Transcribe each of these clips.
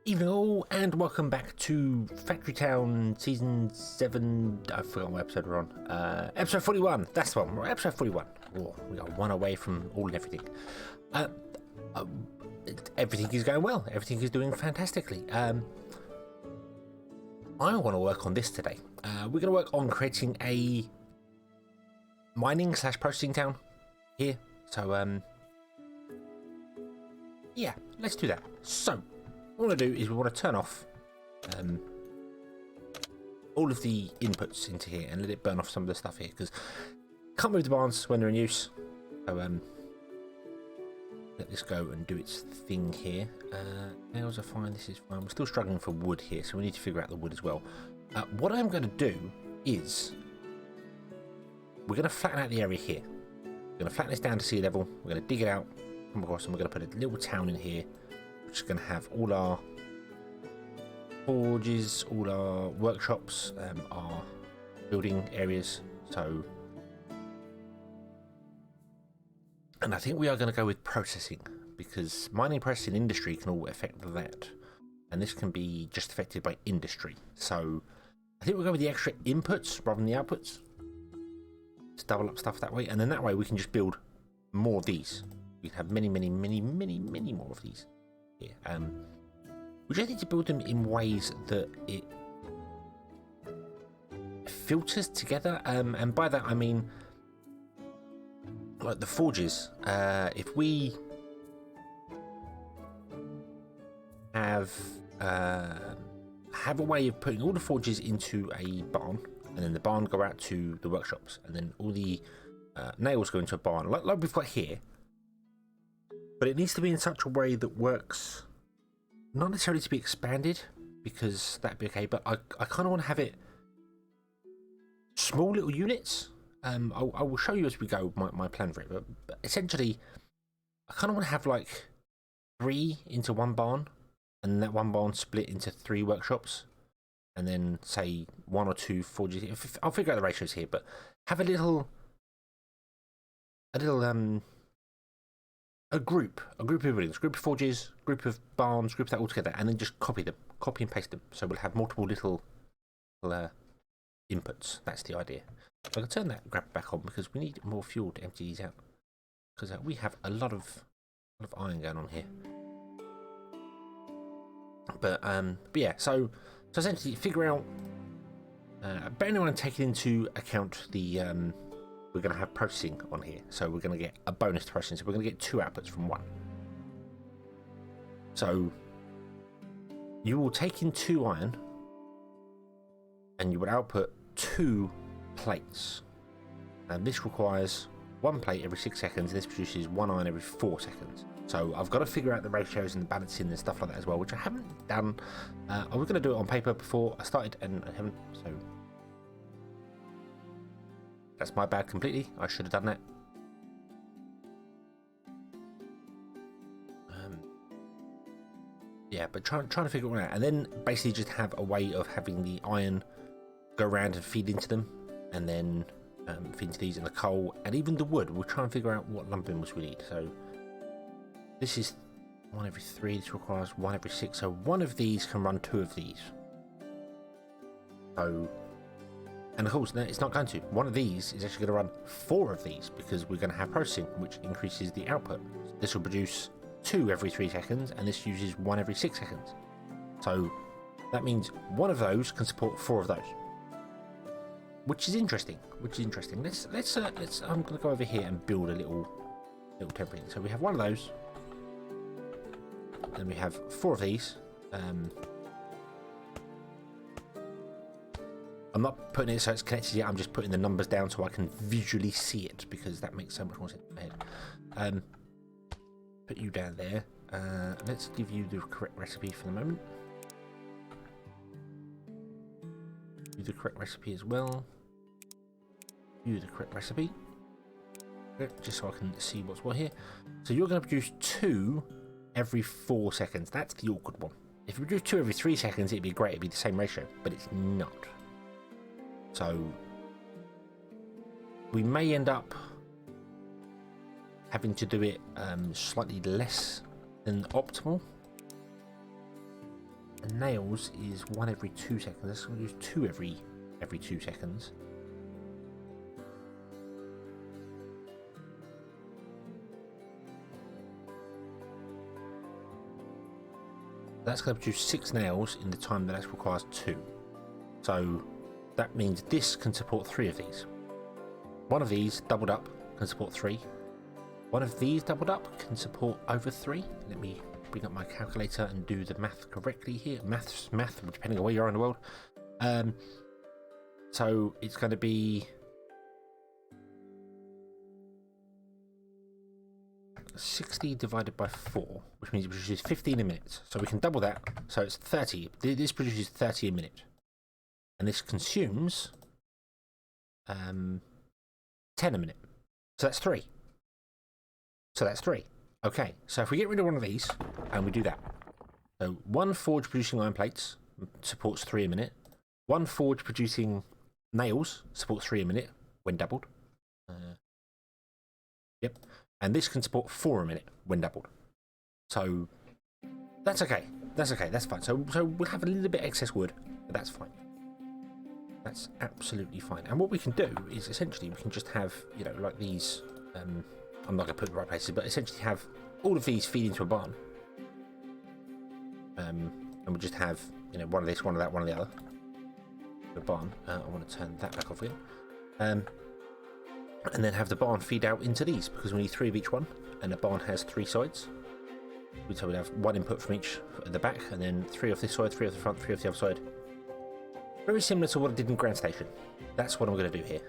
Evening all, and welcome back to Factory Town Season 7, I forgot what episode we're on, Episode 41, that's the one, we're Episode 41, oh, we got one away from all and everything. Everything is going well, everything is doing fantastically. I want to work on this today. We're going to work on creating a mining / processing town here, so yeah, let's do that. So what we want to do is we want to turn off all of the inputs into here and let it burn off some of the stuff here, because can't move the barns when they're in use. So let this go and do its thing here. Nails are fine, this is fine. We're still struggling for wood here, so we need to figure out the wood as well. What I'm going to do is we're going to flatten out the area here. We're going to flatten this down to sea level. We're going to dig it out, come across, and we're going to put a little town in here, which is going to have all our forges, all our workshops, our building areas. So, and I think we are going to go with processing, because mining, processing, industry can all affect that, and this can be just affected by industry. So I think we'll go with the extra inputs rather than the outputs. Just double up stuff that way, and then that way we can just build more of these. We can have many more of these here. We just need to build them in ways that it filters together, and by that I mean like the forges. If we have a way of putting all the forges into a barn, and then the barn go out to the workshops, and then all the nails go into a barn, like we've got here. But it needs to be in such a way that works, not necessarily to be expanded, because that'd be okay, but I kind of want to have it small little units. I will show you as we go my plan for it, but essentially I kind of want to have like 3 into one barn, and that one barn split into 3 workshops, and then say 1 or 2 forges. I'll figure out the ratios here, but have a group of buildings, group of forges, group of barns, group that all together, and then just copy and paste them. So we'll have multiple little inputs. That's the idea. So I can turn that grab back on, because we need more fuel to empty these out, because we have a lot of iron going on here. But yeah, so essentially figure out, bearing in mind taking into account the we're going to have processing on here, so we're going to get a bonus to processing, so we're going to get 2 outputs from 1. So you will take in 2 iron, and you will output 2 plates, and this requires 1 plate every 6 seconds, and this produces 1 iron every 4 seconds. So I've got to figure out the ratios and the balancing and stuff like that as well, which I haven't done. I was going to do it on paper before I started, and I haven't, so that's my bad completely. I should have done that. Yeah, but trying to figure it out, and then basically just have a way of having the iron go around and feed into them, and then feed into these, and the coal, and even the wood. We'll try and figure out what lump inputs we need. So this is 1 every 3. This requires 1 every 6. So 1 of these can run 2 of these. So, and of course, no, it's not going to. 1 of these is actually going to run 4 of these, because we're going to have processing, which increases the output. This will produce 2 every 3 seconds, and this uses 1 every 6 seconds. So that means 1 of those can support 4 of those, which is interesting. Let's I'm going to go over here and build a little temporary. So we have 1 of those, then we have 4 of these. I'm not putting it so it's connected yet, I'm just putting the numbers down so I can visually see it, because that makes so much more sense in my head. Put you down there. Let's give you the correct recipe for the moment. Do the correct recipe as well. Do the correct recipe. Just so I can see what's what here. So you're going to produce 2 every 4 seconds. That's the awkward one. If you produce 2 every 3 seconds, it'd be great. It'd be the same ratio, but it's not. So we may end up having to do it slightly less than optimal. and nails is 1 every 2 seconds. Let's use 2 every 2 seconds. That's going to produce 6 nails in the time that requires 2. So that means this can support 3 of these. One of these doubled up can support 3. One of these doubled up can support over 3. Let me bring up my calculator and do the math correctly here. Math, depending on where you are in the world. So it's going to be 60 divided by 4, which means it produces 15 a minute. So we can double that. So it's 30. This produces 30 a minute. And this consumes 10 a minute. So that's 3. So that's 3. Okay, so if we get rid of one of these, and we do that. So 1 forge producing iron plates supports 3 a minute. 1 forge producing nails supports 3 a minute when doubled. Yep. And this can support 4 a minute when doubled. So that's okay. That's okay. That's fine. So we'll have a little bit excess wood, but that's fine. That's absolutely fine. And what we can do is essentially we can just have, you know, like these. I'm not going to put the right places, but essentially have all of these feed into a barn. And we'll just have, you know, one of this, one of that, one of the other. The barn. I want to turn that back off again. And then have the barn feed out into these, because we need 3 of each one, and the barn has 3 sides. So we'd have 1 input from each at the back, and then 3 off this side, 3 off the front, 3 off the other side. Very similar to what I did in Grand Station. That's what I'm going to do here.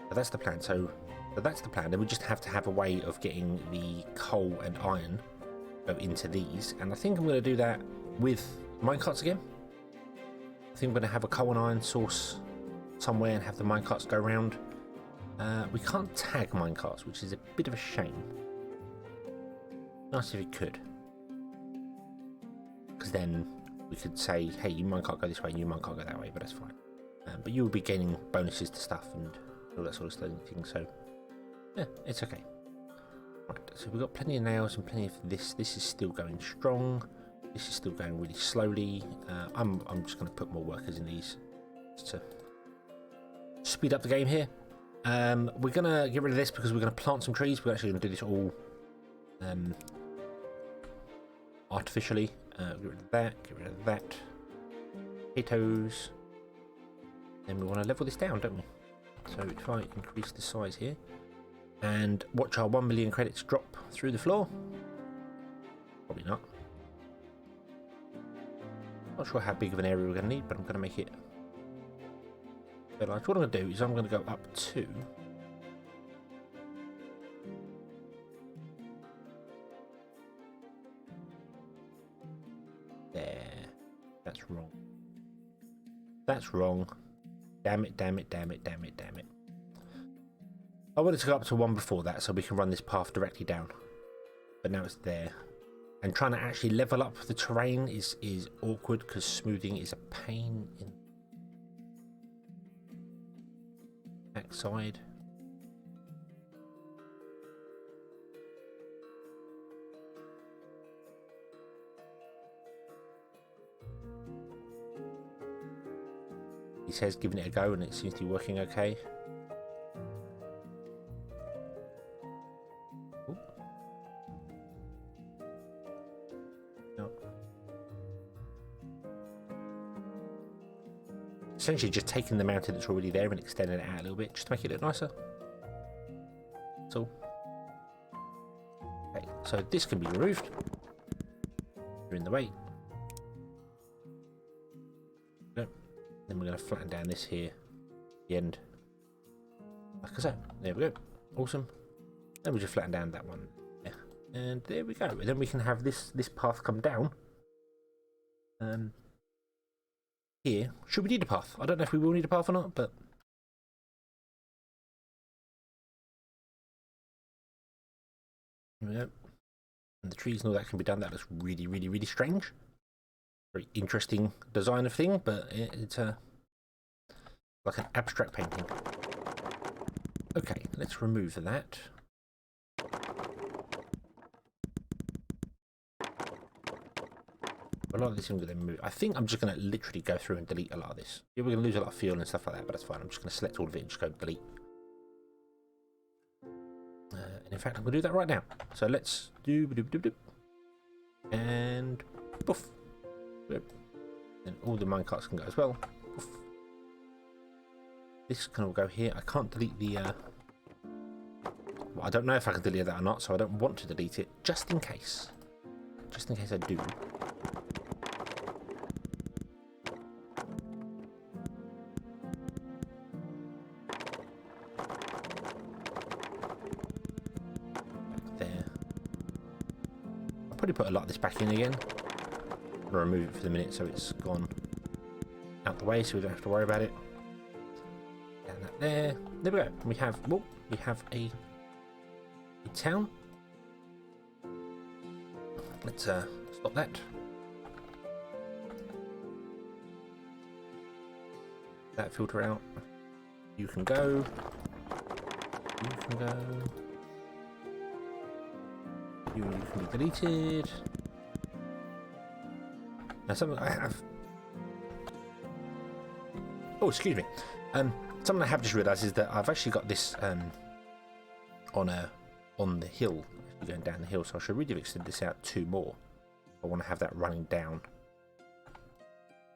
But that's the plan. So that's the plan. Then we just have to have a way of getting the coal and iron go into these, and I think I'm going to do that with minecarts again. I think I'm going to have a coal and iron source somewhere and have the minecarts go around. We can't tag minecarts, which is a bit of a shame. Nice if we could. Because then we could say, hey, you minecart go this way and you minecart go that way, but that's fine. But you will be gaining bonuses to stuff and all that sort of thing, so yeah, it's okay. Right, so we've got plenty of nails and plenty of this. This is still going strong. This is still going really slowly. I'm just going to put more workers in these to speed up the game here. We're going to get rid of this because we're going to plant some trees. We're actually going to do this all artificially. Get rid of that, get rid of that. Potatoes. Then we want to level this down, don't we? So if I increase the size here and watch our 1 million credits drop through the floor. Probably not. Not sure how big of an area we're going to need, but I'm going to make it very large. What I'm going to do is I'm going to go up to there. That's wrong. That's wrong. Damn it, damn it, damn it, damn it, damn it. I wanted to go up to 1 before that so we can run this path directly down. But now it's there. And trying to actually level up the terrain is awkward because smoothing is a pain in the backside. He says giving it a go and it seems to be working okay. Ooh. No. Essentially just taking the mountain that's already there and extending it out a little bit just to make it look nicer. That's all. Okay, so this can be removed. You're in the way. Then we're going to flatten down this here, the end, like so. There we go. Awesome. Then we just flatten down that one. Yeah. And there we go. And then we can have this path come down. Here. Should we need a path? I don't know if we will need a path or not, but here we go. And the trees and all that can be done. That looks really, really, really strange. Very interesting design of thing, but it's like an abstract painting. Okay, let's remove that. A lot of this I'm going to move. I think I'm just going to literally go through and delete a lot of this. Yeah, we're going to lose a lot of fuel and stuff like that, but that's fine. I'm just going to select all of it and just go delete. And in fact, I'm going to do that right now. So let's do and poof. And all the minecarts can go as well. Poof. This can all go here. I can't delete the. Well, I don't know if I can delete that or not, so I don't want to delete it, just in case. Just in case I do. Put a lot of this back in again. I'm gonna remove it for the minute so it's gone out the way, so we don't have to worry about it. And that there. There we go. We have a town. Let's stop that. That filter out. You can go. You can go. You can be deleted. Now something I have. Oh, excuse me. Something I have just realised is that I've actually got this on the hill, actually going down the hill. So I should really have extended this out 2 more. I want to have that running down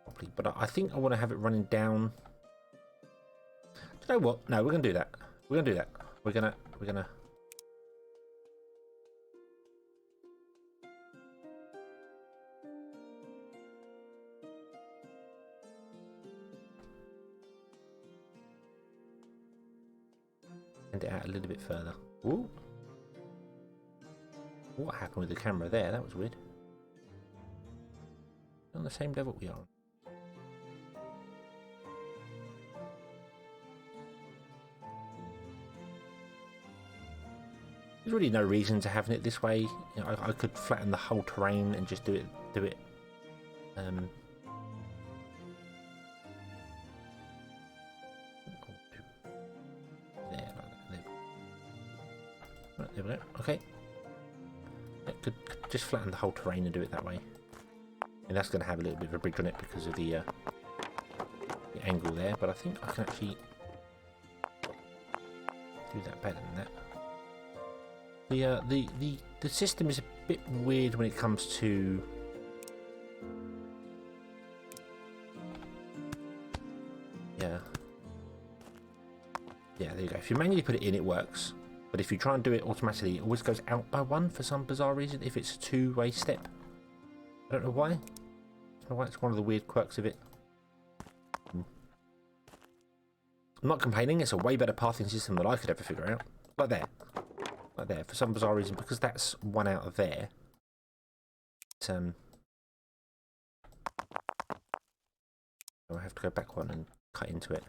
properly, but I think I want to have it running down. Do you know what? No, we're gonna do that. We're gonna do that. We're gonna. It out a little bit further. Ooh. What happened with the camera there? That was weird. On the same level we are. There's really no reason to having it this way. You know, I could flatten the whole terrain and just do it. There, there we go. Okay. It could just flatten the whole terrain and do it that way. And that's going to have a little bit of a bridge on it because of the angle there. But I think I can actually do that better than that. The system is a bit weird when it comes to yeah, there you go. If you manually put it in, it works. But if you try and do it automatically, it always goes out by 1 for some bizarre reason, if it's a 2-way step. I don't know why. I don't know why. It's one of the weird quirks of it. I'm not complaining, it's a way better pathing system than I could ever figure out. Like there. Like there. For some bizarre reason, because that's 1 out of there. I have to go back 1 and cut into it.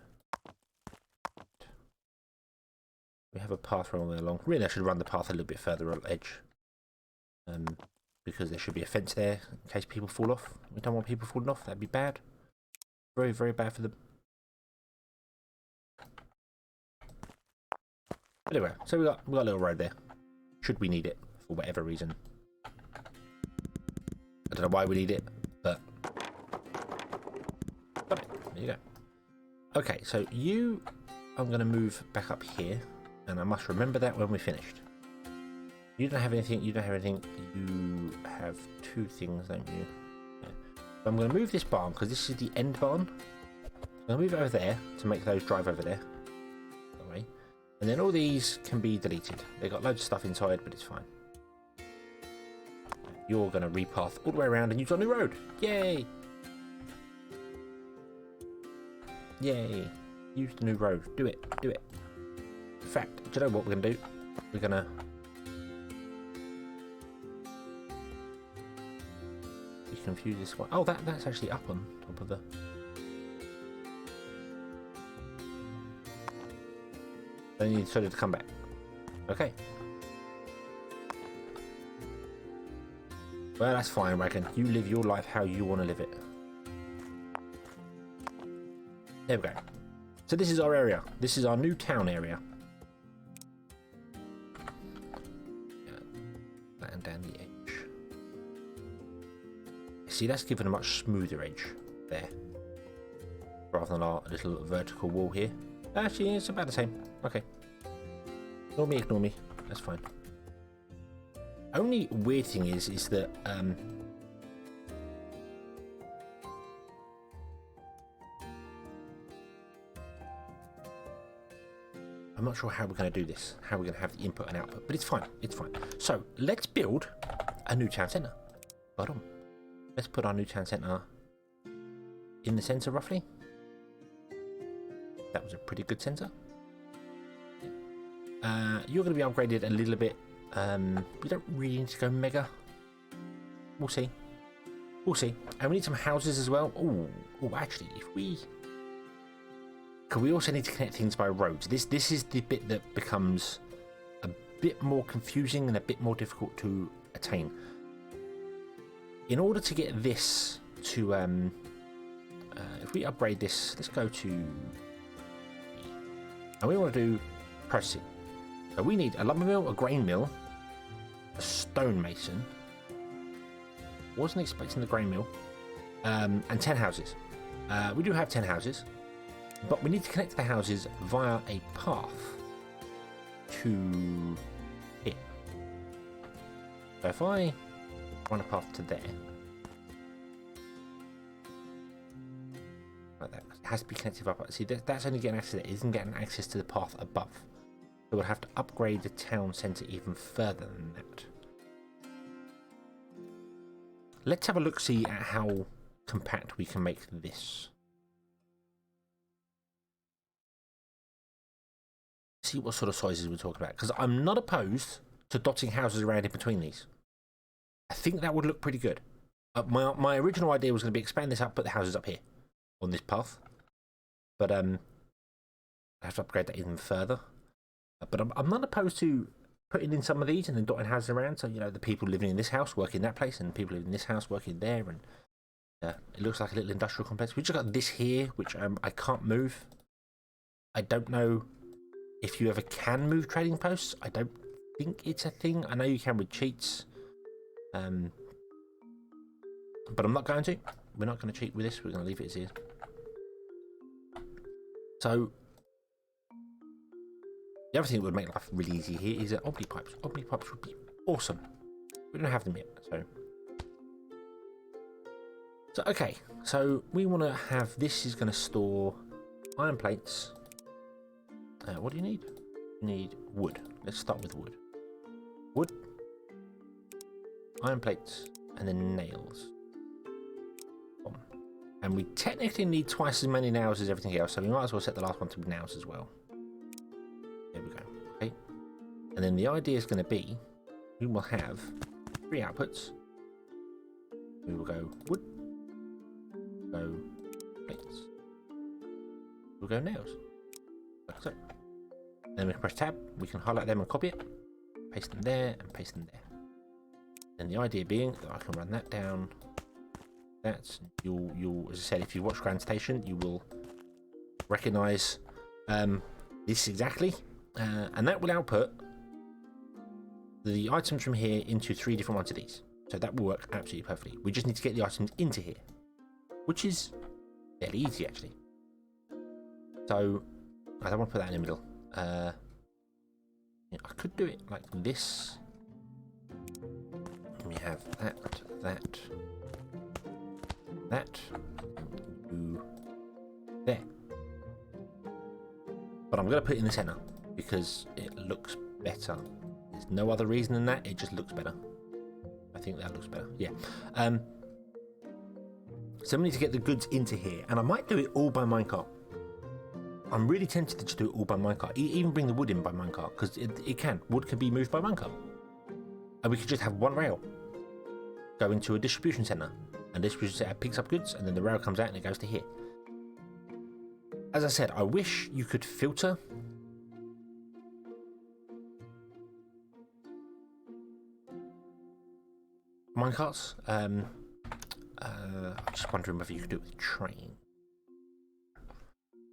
We have a path all the way along. Really, I should run the path a little bit further on the edge. Because there should be a fence there in case people fall off. We don't want people falling off. That'd be bad. Very, very bad for them. Anyway, so we got a little road there. Should we need it for whatever reason. I don't know why we need it, but got it. There you go. Okay, so I'm going to move back up here. And I must remember that when we're finished. You don't have anything. You don't have anything. You have 2 things, don't you? Yeah. So I'm going to move this barn because this is the end barn. I'm going to move it over there to make those drive over there. Anyway. And then all these can be deleted. They've got loads of stuff inside, but it's fine. You're going to repath all the way around and use our new road. Yay! Yay! Use the new road. Do it. Do it. In fact, do you know what we're going to do? We're going to confuse this one. Oh, that's actually up on top of the. Then you decided to come back. Okay. Well, that's fine, Wagon. You live your life how you want to live it. There we go. So this is our area. This is our new town area. And down the edge. see, that's given a much smoother edge there, rather than our little vertical wall here. Actually, it's about the same. Okay. Ignore me. That's fine. Only weird thing is that I'm not sure how we're going to do this, how we're going to have the input and output, but it's fine. It's fine. So let's build a new town centre. Bottom. Let's put our new town centre in the centre roughly. That was a pretty good centre. You're going to be upgraded a little bit. We don't really need to go mega. We'll see. We'll see. And we need some houses as well. Oh, actually, if we... Because we also need to connect things by roads. This is the bit that becomes a bit more confusing and a bit more difficult to attain. In order to get this to... if we upgrade this, let's go to... And we want to do processing. So we need a lumber mill, a grain mill, a stonemason. Wasn't expecting the grain mill. And 10 houses. We do have 10 houses. But we need to connect the houses via a path to here. So if I run a path to there, like that, it has to be connected up. See, that's only getting access to it. It isn't getting access to the path above. So we'll have to upgrade the town centre even further than that. Let's have a look-see at how compact we can make this. See what sort of sizes we're talking about, because I'm not opposed to dotting houses around in between these. I think that would look pretty good. My original idea was going to be expand this out, put the houses up here on this path, but I have to upgrade that even further. But I'm not opposed to putting in some of these and then dotting houses around, so you know the people living in this house work in that place, and people living in this house working there, and it looks like a little industrial complex. We just got this here, which I can't move. I don't know if you ever can move trading posts. I don't think it's a thing. I know you can with cheats. But I'm not going to. We're not going to cheat with this. We're going to leave it as is. So, the other thing that would make life really easy here is Optipipes. Optipipes would be awesome. We don't have them yet, so okay. So, we want to have... This is going to store iron plates. What do you need? You need wood. Let's start with wood. Wood, iron plates, and then nails. And we technically need twice as many nails as everything else, so we might as well set the last one to nails as well. There we go. Okay. And then the idea is going to be, we will have 3 outputs. We will go wood, go plates, we'll go nails. Like so. Then we can press tab, we can highlight them and copy it, paste them there and paste them there. And the idea being that I can run that down. That's you'll as I said, if you watch Grand Station, you will recognise this exactly, and that will output the items from here into 3 different ones of these. So that will work absolutely perfectly. We just need to get the items into here, which is fairly easy actually. So I don't want to put that in the middle. I could do it like this. We have that, there. But I'm going to put it in the centre because it looks better. There's no other reason than that. It just looks better. I think that looks better. Yeah. So we need to get the goods into here, and I might do it all by minecart. I'm really tempted to just do it all by minecart. Even bring the wood in by minecart, because it can. Wood can be moved by minecart. And we could just have one rail go into a distribution centre. And this distribution centre picks up goods, and then the rail comes out and it goes to here. As I said, I wish you could filter minecarts. I'm just wondering whether you could do it with a train.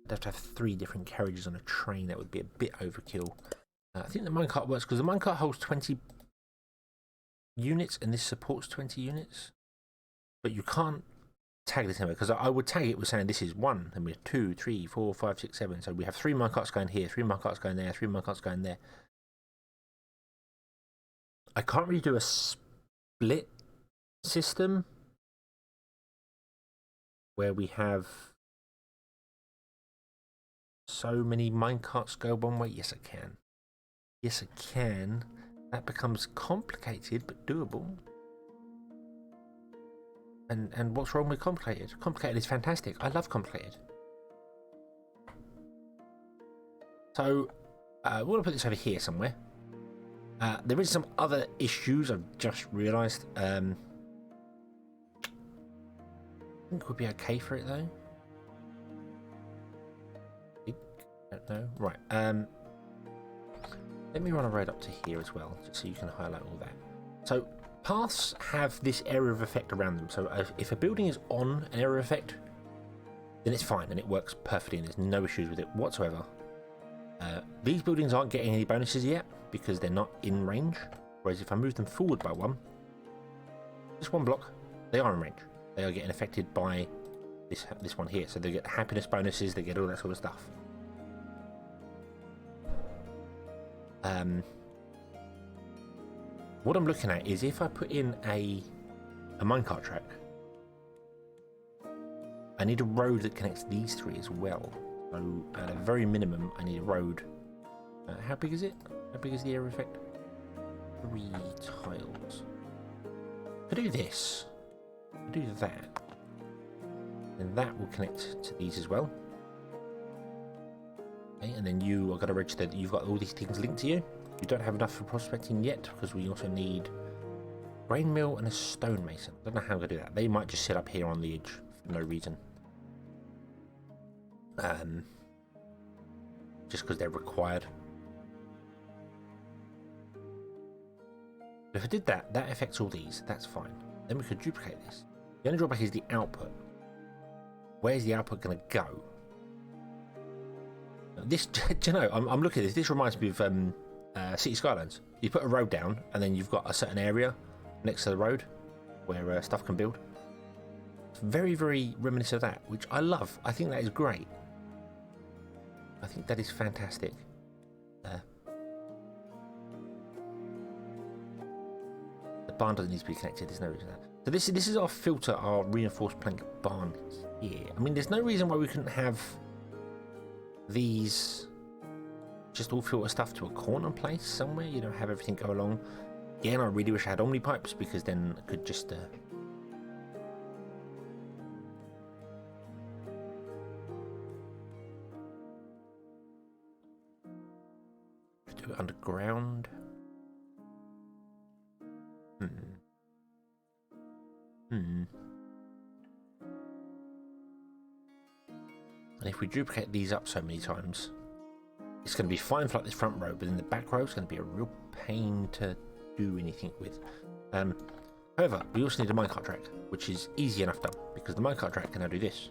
I'd have to have 3 different carriages on a train. That would be a bit overkill. I think the minecart works because the minecart holds 20 units and this supports 20 units. but you can't tag this anywhere, because I would tag it with saying this is 1, and we have 2, 3, 4, 5, 6, 7. So we have 3 minecarts going here, 3 minecarts going there, 3 minecarts going there. I can't really do a split system where we have so many minecarts go one way. Yes, I can. Yes, I can. That becomes complicated, but doable. And what's wrong with complicated? Complicated is fantastic. I love complicated. So, we're going to put this over here somewhere. There is some other issues I've just realised. I think we'll be okay for it though. I don't know. Right. Let me run a road up to here as well, just so you can highlight all that. So, paths have this area of effect around them. So, if a building is on an area of effect, then it's fine and it works perfectly and there's no issues with it whatsoever. These buildings aren't getting any bonuses yet because they're not in range. Whereas if I move them forward by 1, just 1 block, they are in range. They are getting affected by this one here. So they get happiness bonuses, they get all that sort of stuff. What I'm looking at is if I put in a minecart track, I need a road that connects these 3 as well. So at a very minimum, I need a road. How big is it? How big is the area effect? 3 tiles. If I do this, if I do that, then that will connect to these as well. Okay, and then you are going to register that you've got all these things linked to you. You don't have enough for prospecting yet because we also need grain mill and a stonemason. I don't know how I'm going to do that. They might just sit up here on the edge for no reason. Just because they're required. If I did that, that affects all these. That's fine. Then we could duplicate this. The only drawback is the output. Where's the output going to go? This, do you know, I'm looking at this. This reminds me of City Skylines. You put a road down, and then you've got a certain area next to the road where stuff can build. It's very, very reminiscent of that, which I love. I think that is great. I think that is fantastic. The barn doesn't need to be connected. There's no reason that. So this is our filter, our reinforced plank barn here. I mean, there's no reason why we couldn't have these just all filter stuff to a corner place somewhere. You know, have everything go along. Again, I really wish I had omni pipes because then I could just. Do it underground. And if we duplicate these up so many times, it's going to be fine for like this front row, but then the back row is going to be a real pain to do anything with. However, we also need a minecart track, which is easy enough done, because the minecart track can now do this.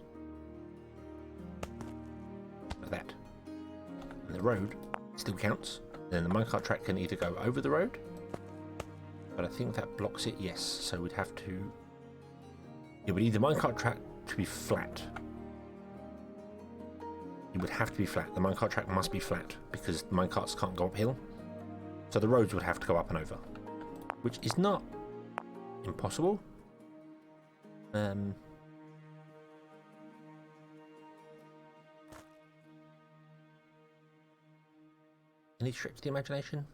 Like that. And the road still counts. Then the minecart track can either go over the road, but I think that blocks it, yes. So we'd have to... Yeah, we need the minecart track to be flat. It would have to be flat. The minecart track must be flat, because the minecarts can't go uphill. So the roads would have to go up and over, which is not impossible. Any stretch to the imagination?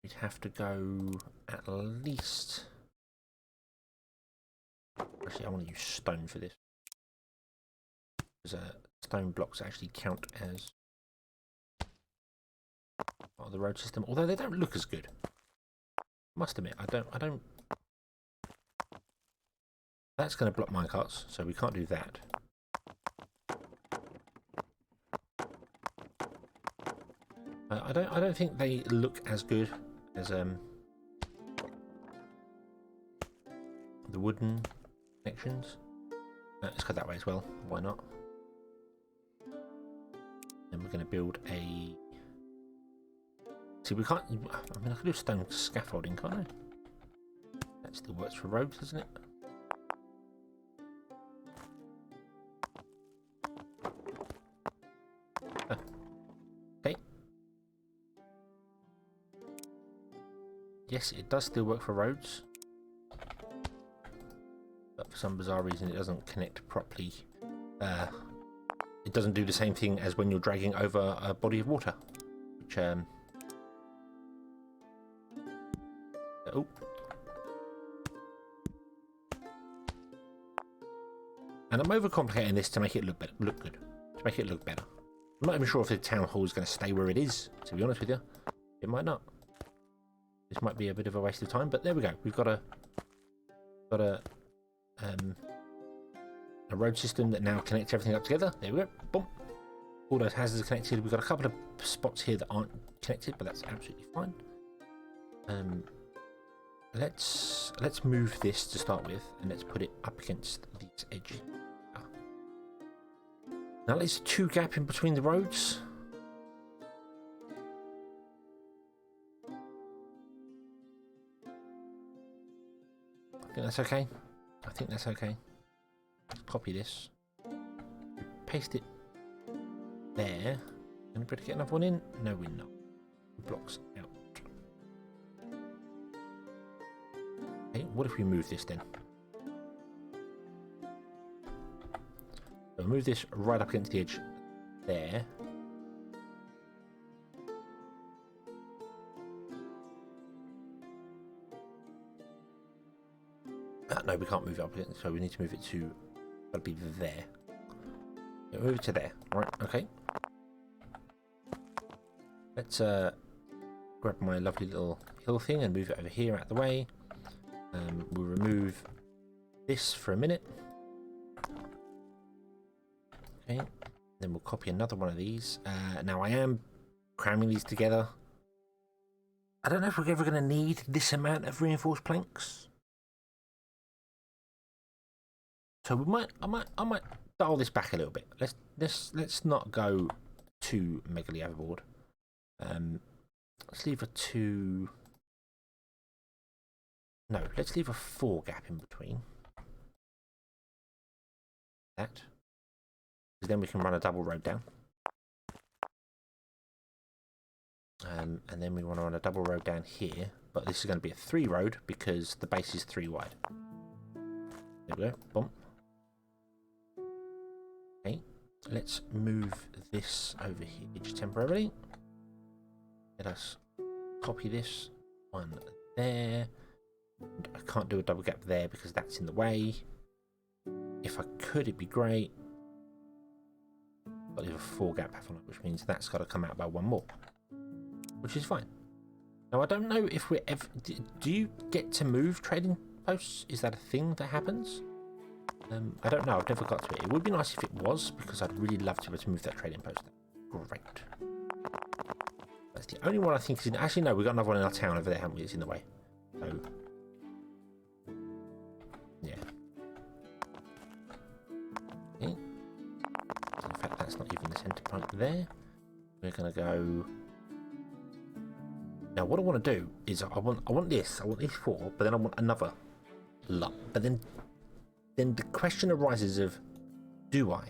We'd have to go at least... Actually, I want to use stone for this. Because stone blocks actually count as part of the road system, although they don't look as good. Must admit, I don't... That's going to block minecarts, so we can't do that. I don't think they look as good as the wooden connections. Let's go that way as well. Why not? Then we're going to build a See, we can't. I mean, I could do stone scaffolding, can't I? That still works for roads, doesn't it? Okay. Yes, it does still work for roads. But for some bizarre reason, it doesn't connect properly. It doesn't do the same thing as when you're dragging over a body of water. Which, oh. And I'm overcomplicating this to make it look good. To make it look better. I'm not even sure if the town hall is going to stay where it is, to be honest with you. It might not. This might be a bit of a waste of time, but there we go. We've got a road system that now connects everything up together. There we go. Boom. All those houses are connected. We've got a couple of spots here that aren't connected, but that's absolutely fine. Let's move this to start with, and let's put it up against these edges. Now there's a 2 gap in between the roads. I think that's okay. I think that's okay. Let's copy this. Paste it there. Gonna be able to get another one in? No, we're not. Blocks out. Okay, what if we move this then? So move this right up against the edge there. No, we can't move it up again, so we need to move it to, that'll be there. Yeah, move it to there. Right, okay. Let's grab my lovely little hill thing and move it over here out of the way. We'll remove this for a minute. Okay, then we'll copy another one of these. Now I am cramming these together. I don't know if we're ever going to need this amount of reinforced planks. So I might dial this back a little bit. Let's not go too megally overboard. Let's leave a 2. No, let's leave a 4 gap in between. That. Because then we can run a double road down. And then we want to run a double road down here. But this is going to be a 3 road because the base is 3 wide. There we go. Boom. Okay. Let's move this over here just temporarily. Let us copy this one there. And I can't do a double gap there because that's in the way. If I could, it'd be great. But there's a 4 gap on it, which means that's got to come out by 1 more, which is fine. Now I don't know if we're ever. Do you get to move trading posts? Is that a thing that happens? I don't know. I've never got to it. It would be nice if it was, because I'd really love to be able to move that trading post. Great. That's the only one I think is in. Actually, no, we've got another one in our town over there, haven't we? It's in the way. So yeah. Okay. In fact, that's not even the centre point there. We're gonna go. Now, what I want to do is I want these 4, but then I want another lot. But then the question arises of, do I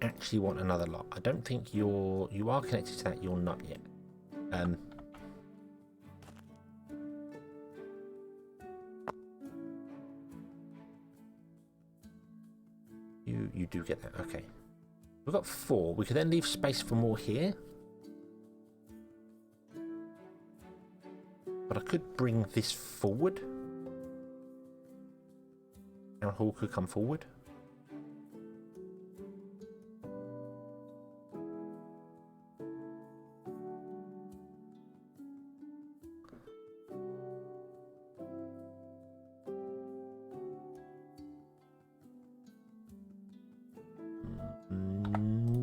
actually want another lot? I don't think you are connected to that. You're not yet. You do get that. Okay. We've got 4. We could then leave space for more here. But I could bring this forward. Town hall could come forward.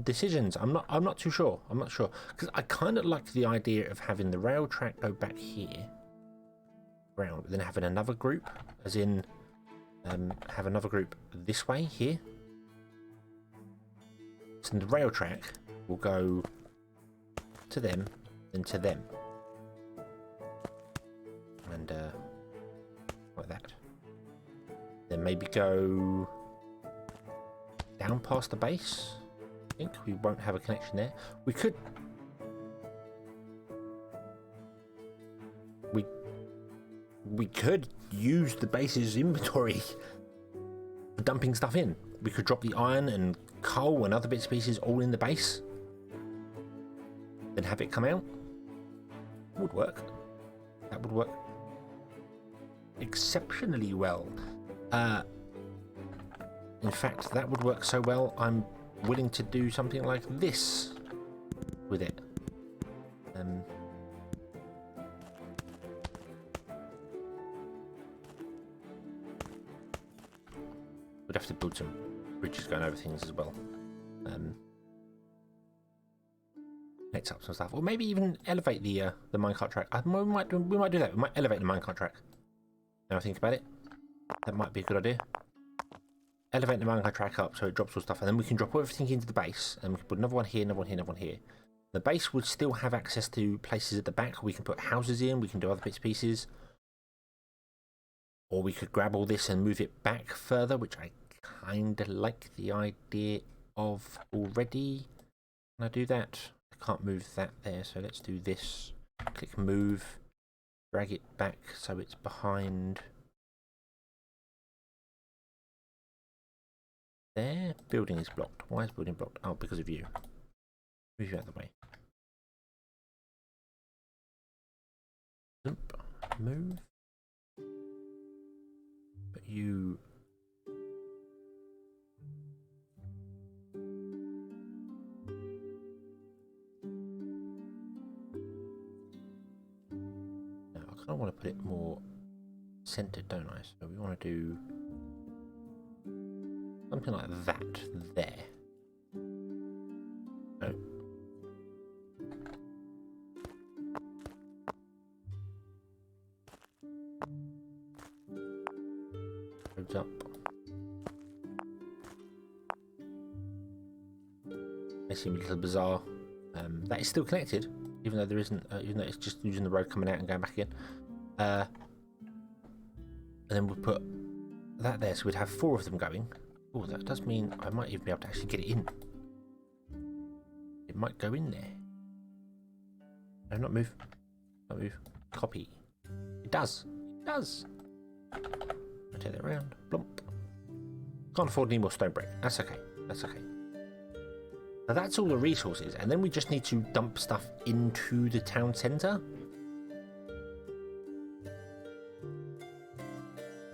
Decisions. I'm not too sure. I'm not sure, because I kind of like the idea of having the rail track go back here, round, then having another group, as in have another group this way here. So the rail track will go to them, than to them. And like that. Then maybe go down past the base. I think we won't have a connection there. We could. We could use the base's inventory for dumping stuff in. We could drop the iron and coal and other bits and pieces all in the base. Then have it come out. Would work. That would work exceptionally well. In fact, that would work so well, I'm willing to do something like this with it. We'd have to build some bridges going over things as well. Connect up some stuff, or maybe even elevate the minecart track. We might do that. We might elevate the minecart track. Now I think about it, that might be a good idea. Elevate the minecart track up so it drops all stuff, and then we can drop everything into the base, and we can put another one here, another one here, another one here. The base would still have access to places at the back. We can put houses in. We can do other bits and pieces. Or we could grab all this and move it back further, which I kind of like the idea of already. Can I do that? I can't move that there, so let's do this. Click move, drag it back so it's behind there. Building is blocked. Why is building blocked? Oh, because of you. Move you out of the way. Move. But you... Now, I kind of want to put it more centered, don't I? So we want to do something like that there. No. Goes up. May seem a little bizarre. That is still connected, even though there isn't. Even though it's just using the road coming out and going back again. And then we'll put that there, so we'd have 4 of them going. Oh, that does mean I might even be able to actually get it in. It might go in there. No, not move. Not move. Copy. It does. It does. I take that around. Blump. Can't afford any more stone brick. That's okay. That's okay. Now that's all the resources, and then we just need to dump stuff into the town centre.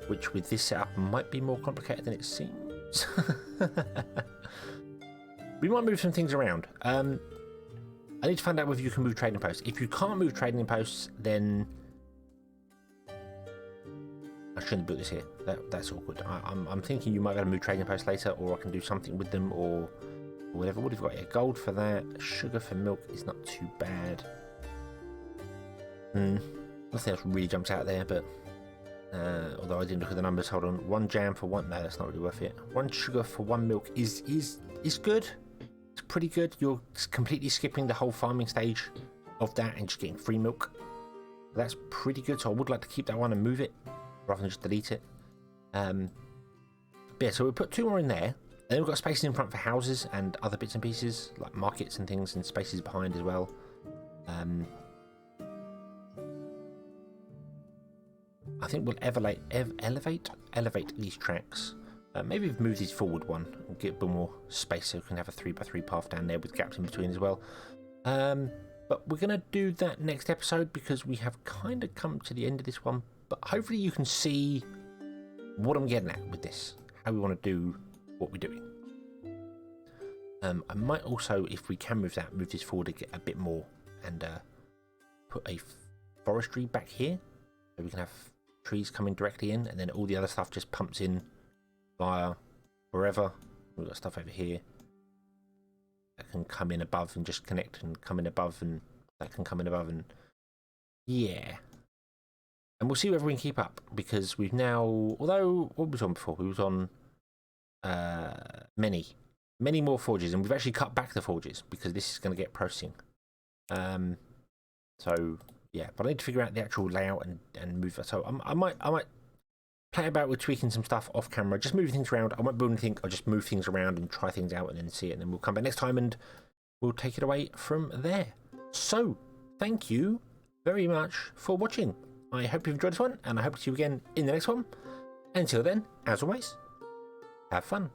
Which with this setup might be more complicated than it seems. We might move some things around. I need to find out whether you can move trading posts. If you can't move trading posts, then I shouldn't have built this here. That's awkward. I'm thinking you might be able to move trading posts later, or I can do something with them, or whatever. What have you got here? Gold for that. Sugar for milk is not too bad. Nothing else really jumps out there, but although I didn't look at the numbers. Hold on. 1 jam for 1. No, that's not really worth it. 1 sugar for 1 milk is good. It's pretty good. You're completely skipping the whole farming stage of that and just getting free milk. That's pretty good. So I would like to keep that one and move it rather than just delete it. But yeah, so we'll put 2 more in there. And then we've got spaces in front for houses and other bits and pieces like markets and things, and spaces behind as well. I think we'll elevate these tracks. Maybe we've moved these forward one and get a bit more space so we can have a 3x3 path down there with gaps in between as well. But we're going to do that next episode because we have kind of come to the end of this one. But hopefully you can see what I'm getting at with this, how we want to do what we're doing. I might also, if we can move this forward to get a bit more and put a forestry back here so we can have trees coming directly in, and then all the other stuff just pumps in via wherever. We've got stuff over here that can come in above and just connect and come in above, and that can come in above, and yeah. And we'll see whether we can keep up, because we've now, although what was on before? We was on many more forges, and we've actually cut back the forges because this is going to get processing. So yeah, but I need to figure out the actual layout and move it. So I might play about with tweaking some stuff off camera, just moving things around. I won't build anything. I'll just move things around and try things out and then see it, and then we'll come back next time and we'll take it away from there. So thank you very much for watching. I hope you've enjoyed this one, and I hope to see you again in the next one. Until then, as always, have fun.